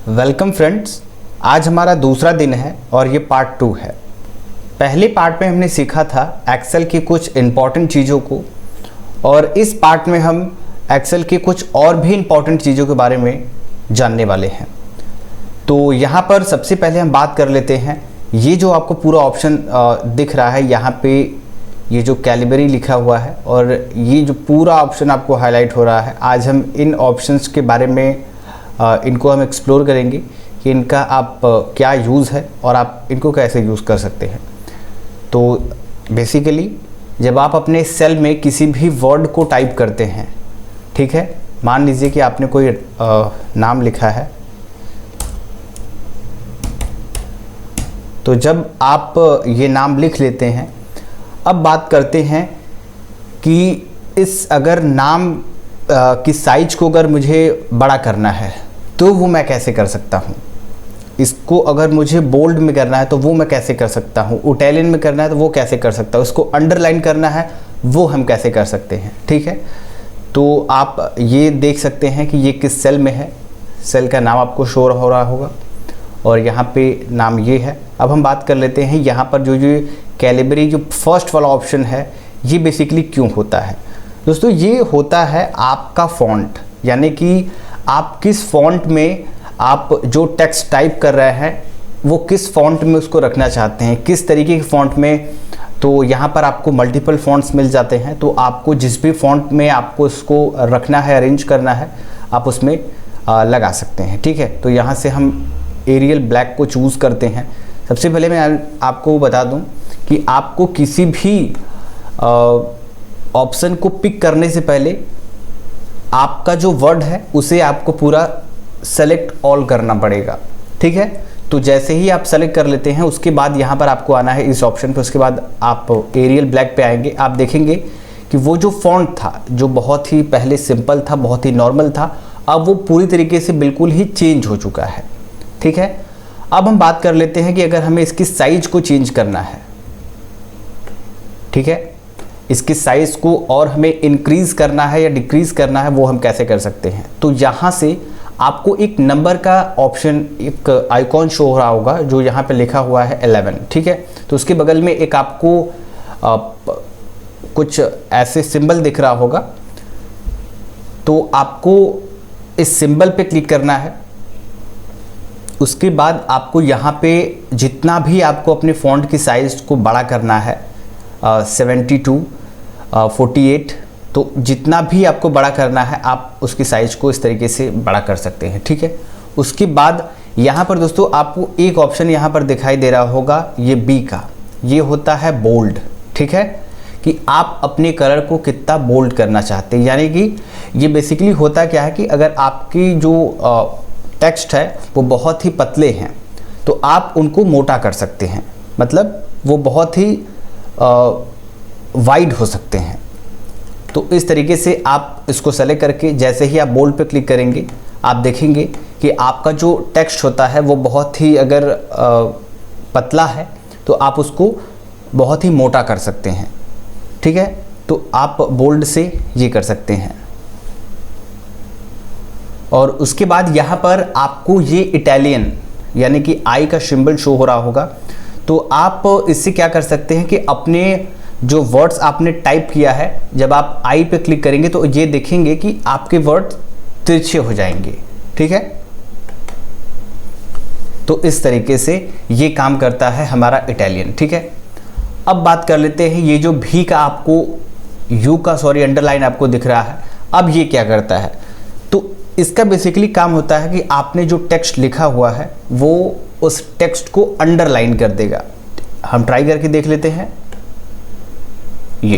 Welcome friends, आज हमारा दूसरा दिन है और ये पार्ट 2 है। पहले पार्ट में हमने सीखा था एक्सेल की कुछ इम्पॉर्टेंट चीज़ों को और इस पार्ट में हम एक्सेल की कुछ और भी इम्पॉर्टेंट चीज़ों के बारे में जानने वाले हैं। तो यहाँ पर सबसे पहले हम बात कर लेते हैं, ये जो आपको पूरा ऑप्शन दिख रहा है, यहाँ पे ये जो कैलिबरी लिखा हुआ है और ये जो पूरा ऑप्शन आपको हाईलाइट हो रहा है, आज हम इन ऑप्शंस के बारे में इनको हम एक्सप्लोर करेंगे कि इनका आप क्या यूज़ है और आप इनको कैसे यूज़ कर सकते हैं। तो बेसिकली जब आप अपने सेल में किसी भी वर्ड को टाइप करते हैं, ठीक है, मान लीजिए कि आपने कोई नाम लिखा है, तो जब आप ये नाम लिख लेते हैं, अब बात करते हैं कि इस अगर नाम की साइज को अगर मुझे बड़ा करना है तो वो मैं कैसे कर सकता हूँ। इसको अगर मुझे बोल्ड में करना है तो वो मैं कैसे कर सकता हूँ, इटैलियन में करना है तो वो कैसे कर सकता हूँ, इसको अंडरलाइन करना है वो हम कैसे कर सकते हैं। ठीक है, तो आप ये देख सकते हैं कि ये किस सेल में है, सेल का नाम आपको शो हो रहा होगा और यहाँ पे नाम ये है। अब हम बात कर लेते हैं यहाँ पर जो कैलिबरी जो फर्स्ट वाला ऑप्शन है, ये बेसिकली क्यों होता है। दोस्तों, ये होता है आपका फ़ॉन्ट, यानी कि आप किस फ़ॉन्ट में आप जो टेक्स्ट टाइप कर रहे हैं वो किस फ़ॉन्ट में उसको रखना चाहते हैं, किस तरीके के फ़ॉन्ट में। तो यहाँ पर आपको मल्टीपल फ़ॉन्ट्स मिल जाते हैं, तो आपको जिस भी फ़ॉन्ट में आपको इसको रखना है, अरेंज करना है, आप उसमें लगा सकते हैं। ठीक है, तो यहाँ से हम एरियल ब्लैक को चूज़ करते हैं। सबसे पहले मैं आपको बता दूँ कि आपको किसी भी ऑप्शन को पिक करने से पहले आपका जो वर्ड है उसे आपको पूरा सेलेक्ट ऑल करना पड़ेगा। ठीक है, तो जैसे ही आप सेलेक्ट कर लेते हैं उसके बाद यहाँ पर आपको आना है इस ऑप्शन पे, उसके बाद आप एरियल ब्लैक पे आएंगे। आप देखेंगे कि वो जो फॉन्ट था, जो बहुत ही पहले सिंपल था, बहुत ही नॉर्मल था, अब वो पूरी तरीके से बिल्कुल ही चेंज हो चुका है। ठीक है, अब हम बात कर लेते हैं कि अगर हमें इसकी साइज को चेंज करना है, ठीक है, इसकी साइज़ को और हमें इंक्रीज़ करना है या डिक्रीज़ करना है, वो हम कैसे कर सकते हैं। तो यहाँ से आपको एक नंबर का ऑप्शन, एक आइकॉन शो हो रहा होगा जो यहाँ पे लिखा हुआ है 11। ठीक है, तो उसके बगल में एक आपको कुछ ऐसे सिंबल दिख रहा होगा, तो आपको इस सिंबल पे क्लिक करना है। उसके बाद आपको यहाँ पे जितना भी आपको अपने फ़ॉन्ट की साइज़ को बड़ा करना है, 72, 48, तो जितना भी आपको बड़ा करना है आप उसकी साइज़ को इस तरीके से बड़ा कर सकते हैं। ठीक है, उसके बाद यहाँ पर दोस्तों आपको एक ऑप्शन यहाँ पर दिखाई दे रहा होगा, ये बी का, ये होता है बोल्ड। ठीक है, कि आप अपने कलर को कितना बोल्ड करना चाहते हैं, यानी कि ये बेसिकली होता क्या है कि अगर आपकी जो टेक्स्ट है वो बहुत ही पतले हैं तो आप उनको मोटा कर सकते हैं, मतलब वो बहुत ही वाइड हो सकते हैं। तो इस तरीके से आप इसको सेलेक्ट करके जैसे ही आप बोल्ड पे क्लिक करेंगे, आप देखेंगे कि आपका जो टेक्स्ट होता है वो बहुत ही अगर पतला है तो आप उसको बहुत ही मोटा कर सकते हैं। ठीक है, तो आप बोल्ड से ये कर सकते हैं। और उसके बाद यहाँ पर आपको ये इटैलियन यानी कि आई का सिंबल शो हो रहा होगा, तो आप इससे क्या कर सकते हैं कि अपने जो वर्ड्स आपने टाइप किया है, जब आप आई पे क्लिक करेंगे तो ये देखेंगे कि आपके वर्ड तिरछे हो जाएंगे। ठीक है, तो इस तरीके से ये काम करता है हमारा इटैलियन। ठीक है, अब बात कर लेते हैं ये जो भी का आपको यू का अंडरलाइन आपको दिख रहा है, अब ये क्या करता है। तो इसका बेसिकली काम होता है कि आपने जो टेक्स्ट लिखा हुआ है वो उस टेक्स्ट को अंडरलाइन कर देगा। हम ट्राई करके देख लेते हैं। ये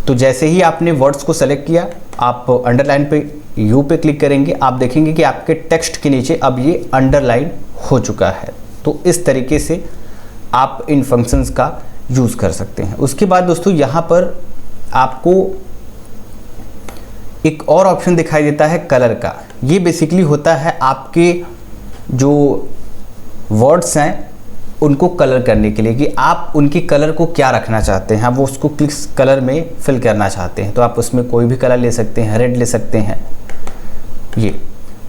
तो जैसे ही आपने वर्ड्स को सेलेक्ट किया, आप अंडरलाइन पे यू पे क्लिक करेंगे, आप देखेंगे कि आपके टेक्स्ट के नीचे अब ये अंडरलाइन हो चुका है। तो इस तरीके से आप इन फंक्शंस का यूज़ कर सकते हैं। उसके बाद दोस्तों यहाँ पर आपको एक और ऑप्शन दिखाई देता है कलर का। ये बेसिकली होता है आपके जो वर्ड्स हैं उनको कलर करने के लिए, कि आप उनकी कलर को क्या रखना चाहते हैं, आप वो उसको किस कलर में फिल करना चाहते हैं। तो आप उसमें कोई भी कलर ले सकते हैं, रेड ले सकते हैं। ये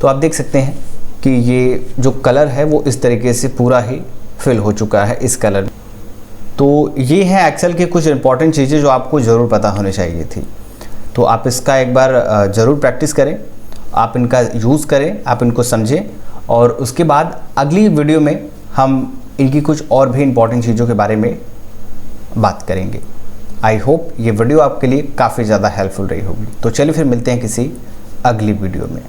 तो आप देख सकते हैं कि ये जो कलर है वो इस तरीके से पूरा ही फिल हो चुका है इस कलर में। तो ये हैं एक्सेल की कुछ इंपॉर्टेंट चीज़ें जो आपको ज़रूर पता होनी चाहिए थी। तो आप इसका एक बार ज़रूर प्रैक्टिस करें, आप इनका यूज़ करें, आप इनको समझें, और उसके बाद अगली वीडियो में हम इनकी कुछ और भी इंपॉर्टेंट चीज़ों के बारे में बात करेंगे। आई होप ये वीडियो आपके लिए काफ़ी ज़्यादा हेल्पफुल रही होगी। तो चलिए फिर मिलते हैं किसी अगली वीडियो में।